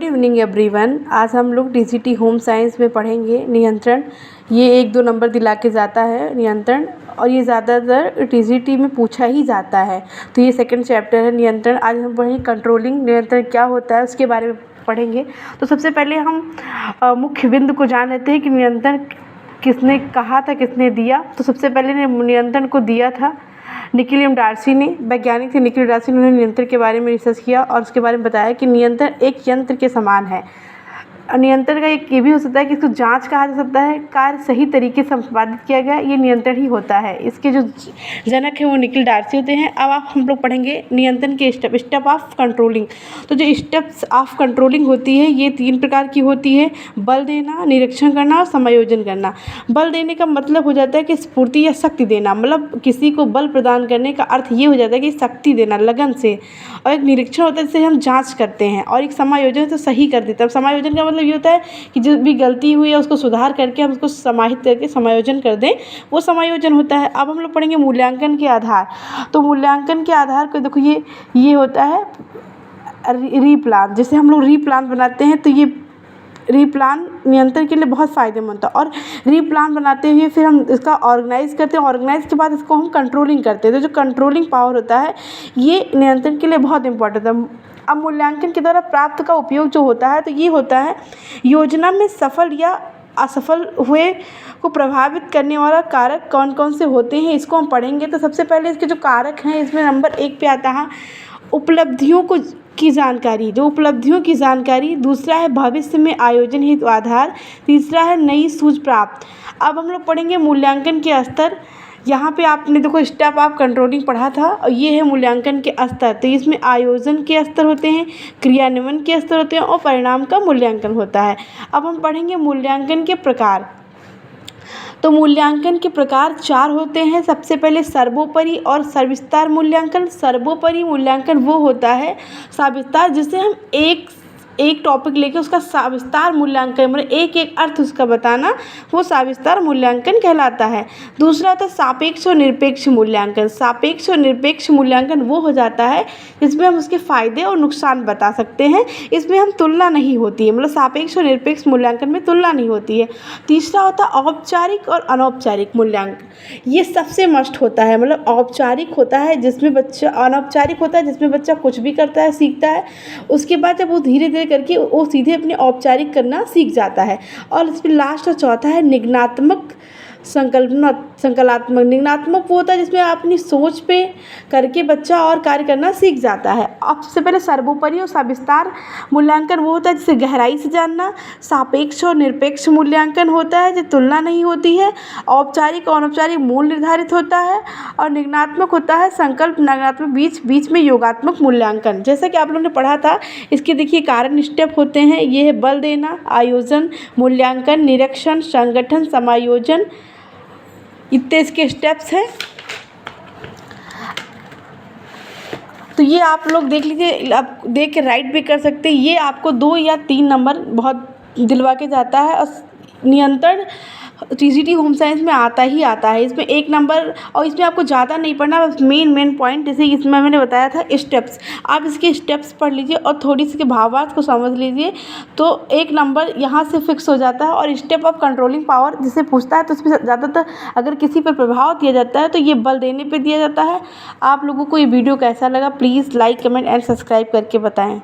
Evening everyone. आज हम लोग टीजीटी होम साइंस में पढ़ेंगे नियंत्रण। ये 1-2 नंबर दिला के जाता है नियंत्रण, और ये ज़्यादातर टीजीटी में पूछा ही जाता है। तो ये सेकंड चैप्टर है नियंत्रण। आज हम पढ़ेंगे कंट्रोलिंग, नियंत्रण क्या होता है उसके बारे में पढ़ेंगे। तो सबसे पहले हम मुख्य बिंदु को जान लेते हैं कि नियंत्रण किसने कहा था, किसने दिया। तो सबसे पहले नियंत्रण को दिया था निकोलम डार्सी ने। वैज्ञानिक थे निकोलम डार्सी ने। उन्होंने नियंत्रण के बारे में रिसर्च किया और उसके बारे में बताया कि नियंत्रण एक यंत्र के समान है। नियंत्रण का एक ये भी हो सकता है कि इसको जांच कहा जा सकता है। कार्य सही तरीके से संपादित किया गया, ये नियंत्रण ही होता है। इसके जो जनक हैं वो निकोलम डार्सी होते हैं। अब हम लोग पढ़ेंगे नियंत्रण के स्टेप ऑफ कंट्रोलिंग। तो जो स्टेप्स ऑफ कंट्रोलिंग होती है ये 3 प्रकार की होती है: बल देना, निरीक्षण करना और समायोजन करना। बल देने का मतलब हो जाता है कि स्फूर्ति या शक्ति देना, मतलब किसी को बल प्रदान करने का अर्थ ये हो जाता है कि शक्ति देना लगन से। और एक निरीक्षण होता है जिसे हम जाँच करते हैं, और एक समायोजन तो सही कर देता है। समायोजन का मतलब ये होता है कि जो भी गलती हुई है उसको सुधार करके हम उसको समाहित करके समायोजन कर दें, वो समायोजन होता है। अब हम लोग पढ़ेंगे मूल्यांकन के आधार। तो मूल्यांकन के आधार को देखो ये होता है रीप्लान। जैसे हम लोग रीप्लान बनाते हैं तो ये रीप्लान नियंत्रण के लिए बहुत फ़ायदेमंद होता है। और रीप्लान बनाते हुए फिर हम इसका ऑर्गेनाइज़ करते हैं, ऑर्गेनाइज़ के बाद इसको हम कंट्रोलिंग करते हैं। तो जो कंट्रोलिंग पावर होता है ये नियंत्रण के लिए बहुत इंपॉर्टेंट है। अब मूल्यांकन के द्वारा प्राप्त का उपयोग जो होता है तो ये होता है योजना में सफल या असफल हुए को प्रभावित करने वाला कारक कौन कौन से होते हैं, इसको हम पढ़ेंगे। तो सबसे पहले इसके जो कारक हैं इसमें नंबर 1 पे आता है उपलब्धियों की जानकारी। जो उपलब्धियों की जानकारी, दूसरा है भविष्य में आयोजन हेतु आधार, तीसरा है नई सूझ प्राप्त। अब हम लोग पढ़ेंगे मूल्यांकन के स्तर। यहाँ पे आपने देखो स्टेप ऑफ कंट्रोलिंग पढ़ा था और ये है मूल्यांकन के स्तर। तो इसमें आयोजन के स्तर होते हैं, क्रियान्वयन के स्तर होते हैं और परिणाम का मूल्यांकन होता है। अब हम पढ़ेंगे मूल्यांकन के प्रकार। तो मूल्यांकन के प्रकार 4 होते हैं। सबसे पहले सर्वोपरि और सविस्तार मूल्यांकन। सर्वोपरि मूल्यांकन वो होता है सविस्तार, जिसे हम एक टॉपिक लेके उसका सविस्तार मूल्यांकन, मतलब एक अर्थ उसका बताना, वो सविस्तार मूल्यांकन कहलाता है। दूसरा था सापेक्ष और निरपेक्ष मूल्यांकन। सापेक्ष और निरपेक्ष मूल्यांकन वो हो जाता है जिसमें हम उसके फ़ायदे और नुकसान बता सकते हैं। इसमें हम तुलना नहीं होती है, मतलब सापेक्ष और निरपेक्ष मूल्यांकन में तुलना नहीं होती है। तीसरा होता है औपचारिक और अनौपचारिक मूल्यांकन। ये सबसे मस्ट होता है, मतलब औपचारिक होता है जिसमें बच्चा, अनौपचारिक होता है जिसमें बच्चा कुछ भी करता है, सीखता है। उसके बाद जब वो धीरे धीरे करके वो सीधे अपने औपचारिक करना सीख जाता है। और इसमें लास्ट और चौथा है निगनात्मक संकल्पात्मक। निगनात्मक वो होता है जिसमें अपनी सोच पे करके बच्चा और कार्य करना सीख जाता है। अब सबसे पहले सर्वोपरि और सविस्तार मूल्यांकन वो होता है जिसे गहराई से जानना। सापेक्ष और निरपेक्ष मूल्यांकन होता है जो तुलना नहीं होती है। औपचारिक और अनौपचारिक मूल निर्धारित होता है। और निगनात्मक होता है संकल्प नगनात्मक बीच बीच में योगात्मक मूल्यांकन। जैसा कि आप लोगों ने पढ़ा था, इसके देखिए कारण स्टेप होते हैं। ये है बल देना, आयोजन, मूल्यांकन, निरीक्षण, संगठन, समायोजन, इतने इसके स्टेप्स हैं। तो ये आप लोग देख लीजिए, आप देख के राइट भी कर सकते हैं। ये आपको 2 या 3 नंबर बहुत दिलवा के जाता है। और नियंत्रण टीजीटी होम साइंस में आता ही आता है। इसमें 1 नंबर, और इसमें आपको ज़्यादा नहीं पढ़ना, बस मेन पॉइंट जैसे इसमें मैंने बताया था स्टेप्स, आप इसके स्टेप्स पढ़ लीजिए और थोड़ी सी भावार्थ को समझ लीजिए तो 1 नंबर यहाँ से फिक्स हो जाता है। और स्टेप ऑफ कंट्रोलिंग पावर जिसे पूछता है तो उसमें ज़्यादातर अगर किसी पर प्रभाव दिया जाता है तो ये बल देने पर दिया जाता है। आप लोगों को ये वीडियो कैसा लगा please like, comment and subscribe करके बताएँ।